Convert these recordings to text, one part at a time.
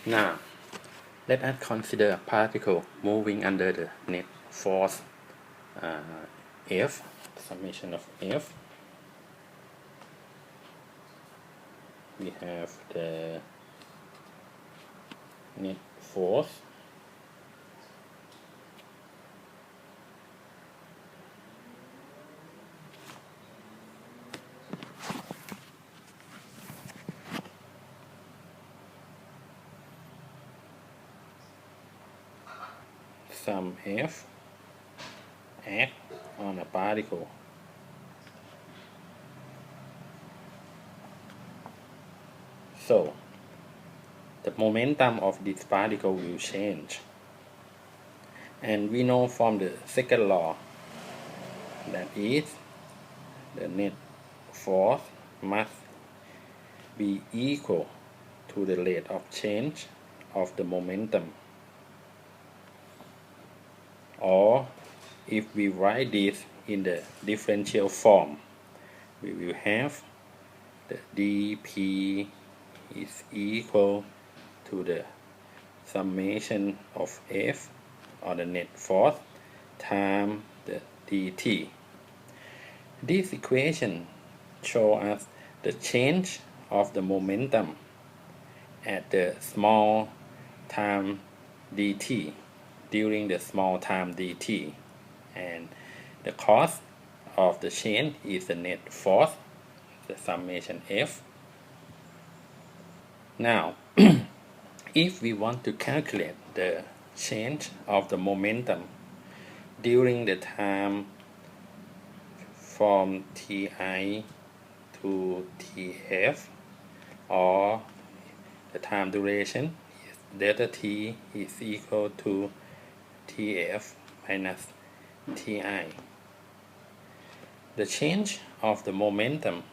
Now, let us consider a particle moving under the net force F, summation of F. We have the net force sum F act on a particle. So, the momentum of this particle will change. And we know from the second law that is the net force must be equal to the rate of change of the momentum. Or if we write this in the differential form, we will have the dP is equal to the summation of F, or the net force, times the dt. This equation shows us the change of the momentum at the small time dt during the small time dt, and the cause of the change is the net force, the summation F. Now, if we want to calculate the change of the momentum during the time from Ti to Tf, or the time duration, delta T is equal to Tf minus Ti. The change of the momentum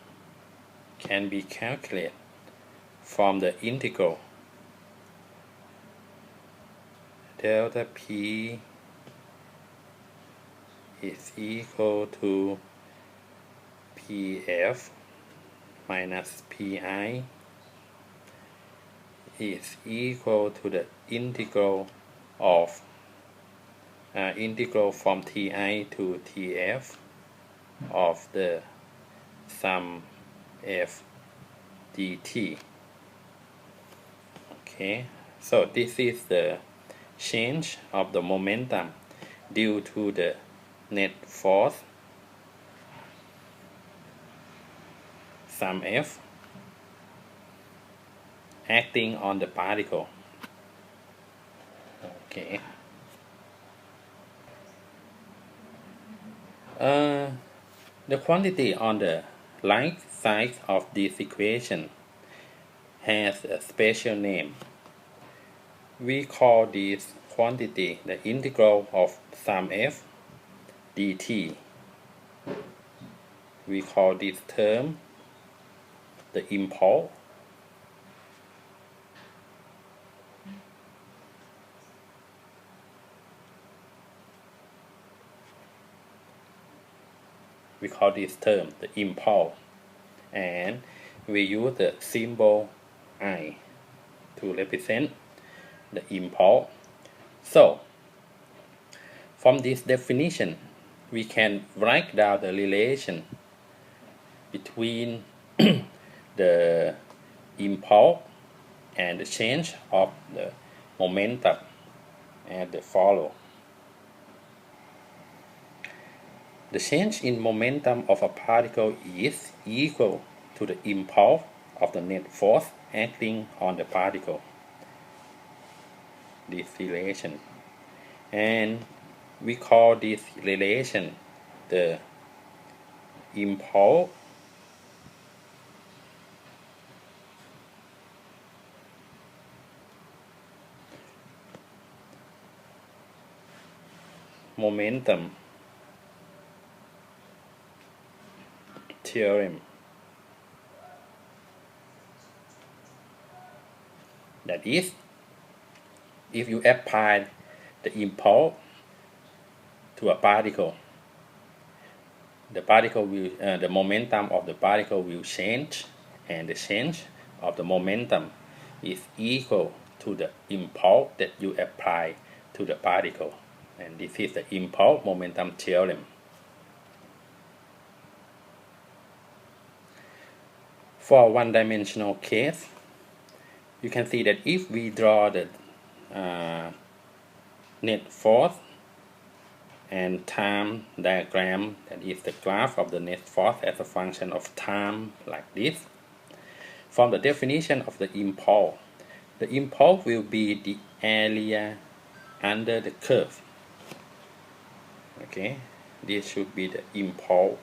can be calculated from the integral delta P is equal to Pf minus Pi is equal to the integral of integral from Ti to Tf of the sum F dt. Okay, so this is the change of the momentum due to the net force sum F acting on the particle. Okay. The quantity on the right side of this equation has a special name. We call this quantity the integral of sum F dt. We call this term the impulse. We call this term the impulse, and we use the symbol I to represent the impulse. So, from this definition, we can write down the relation between the impulse and the change of the momentum as the follow. The change in momentum of a particle is equal to the impulse of the net force acting on the particle. This relation, and we call this relation the impulse momentum theorem. That is, if you apply the impulse to a particle, the particle will the momentum of the particle will change, and the change of the momentum is equal to the impulse that you apply to the particle. And this is the impulse momentum theorem. For one-dimensional case, you can see that if we draw the net force and time diagram, that is the graph of the net force as a function of time like this, from the definition of the impulse will be the area under the curve. Okay, this should be the impulse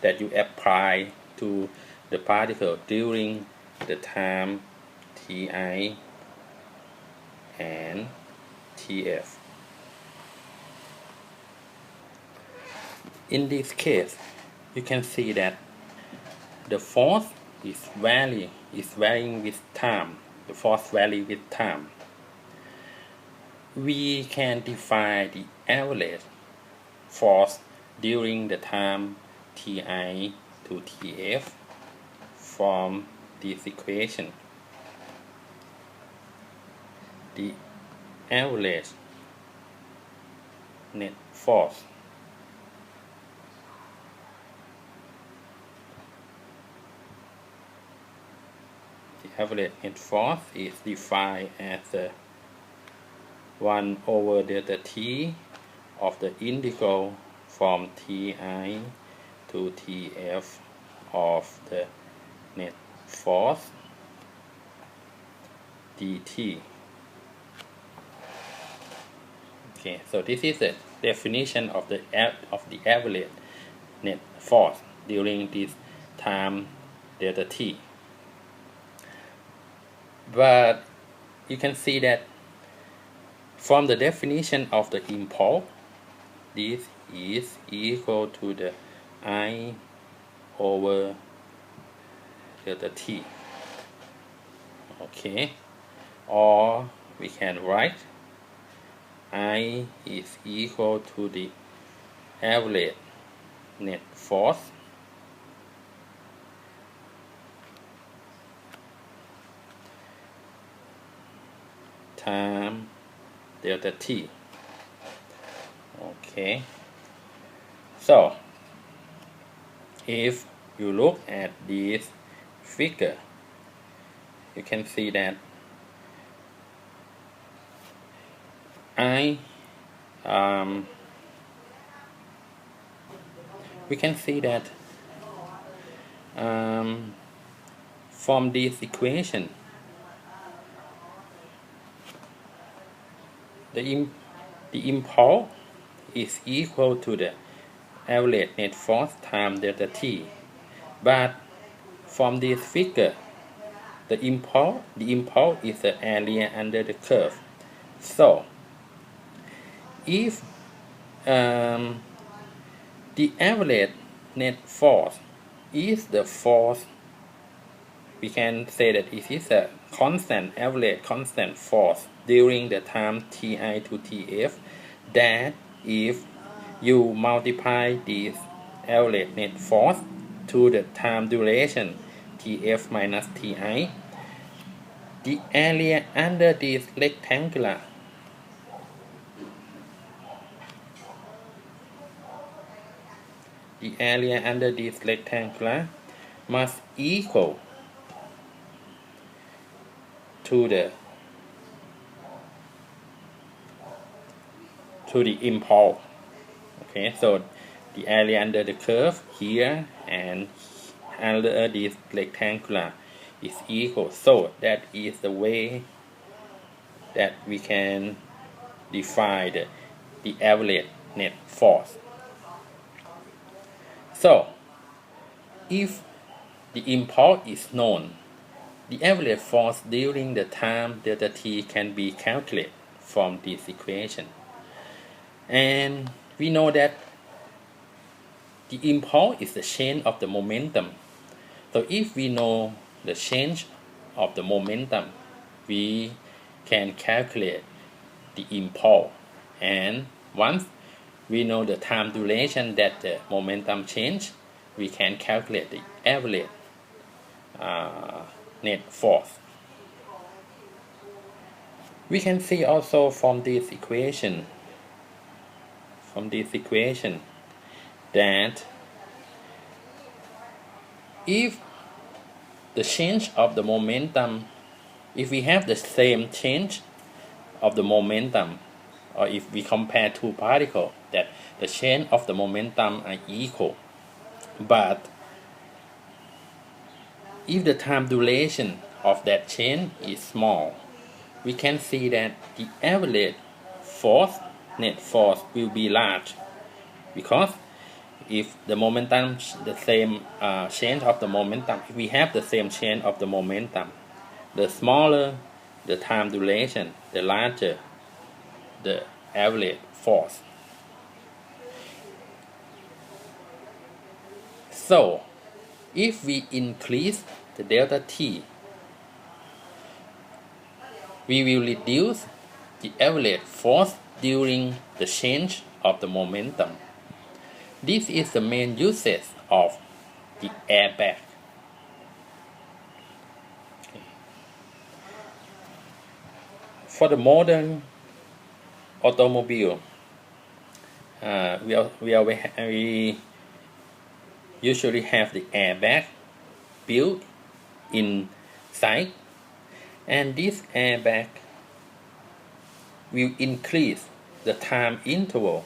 that you apply to the particle during the time Ti and Tf. In this case, you can see that the force is varying with time. The force varies with time. We can define the average force during the time Ti to Tf from this equation. The average net force average net force is defined as 1 over delta T of the integral from Ti to Tf of the net force dt. Okay, so this is the definition of the average net force during this time delta T. But you can see that from the definition of the impulse, this is equal to the I over delta T. Okay, or we can write I is equal to the average net force time delta T. Okay, so if you look at this figure, you can see that we can see that from this equation, the impulse is equal to the average net force times delta T. But from this figure, the impulse is the area under the curve. So if the average net force is the force, we can say that it is a average constant force during the time Ti to Tf, that if you multiply this average net force to the time duration Tf minus Ti, the area under this rectangular must equal to the impulse. Okay, so the area under the curve here and under this rectangular is equal. So that is the way that we can define the average net force. So if the impulse is known, the average force during the time delta T can be calculated from this equation. And we know that the impulse is the change of the momentum. So if we know the change of the momentum, we can calculate the impulse. And once we know the time duration that the momentum change, we can calculate the average net force. We can see also from this equation that if the change of the momentum, if we have the same change of the momentum, or if we compare two particles, that the change of the momentum are equal, but if the time duration of that change is small, we can see that the average force, net force, will be large, because if the momentum, the same change of the momentum, if we have the same change of the momentum, the smaller the time duration, the larger the average force. So if we increase the delta t, we will reduce the average force during the change of the momentum. This is the main usage of the airbag. For the modern automobile, we usually have the airbag built inside, and this airbag will increase the time interval.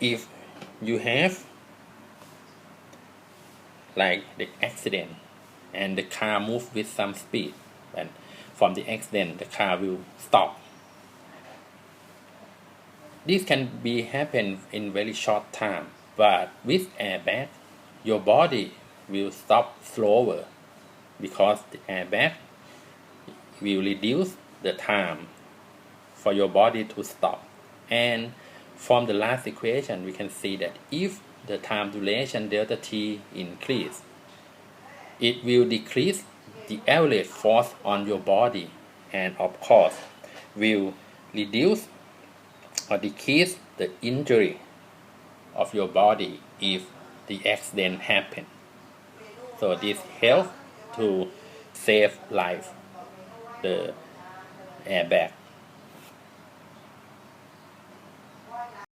If you have like the accident and the car moves with some speed, and from the accident the car will stop. This can be happen in very short time, but with airbag your body will stop slower, because the airbag will reduce the time for your body to stop. And from the last equation we can see that if the time duration delta t increase, it will decrease the average force on your body, and of course will reduce or decrease the injury of your body if the accident happen. So this helps to save life, the airbag.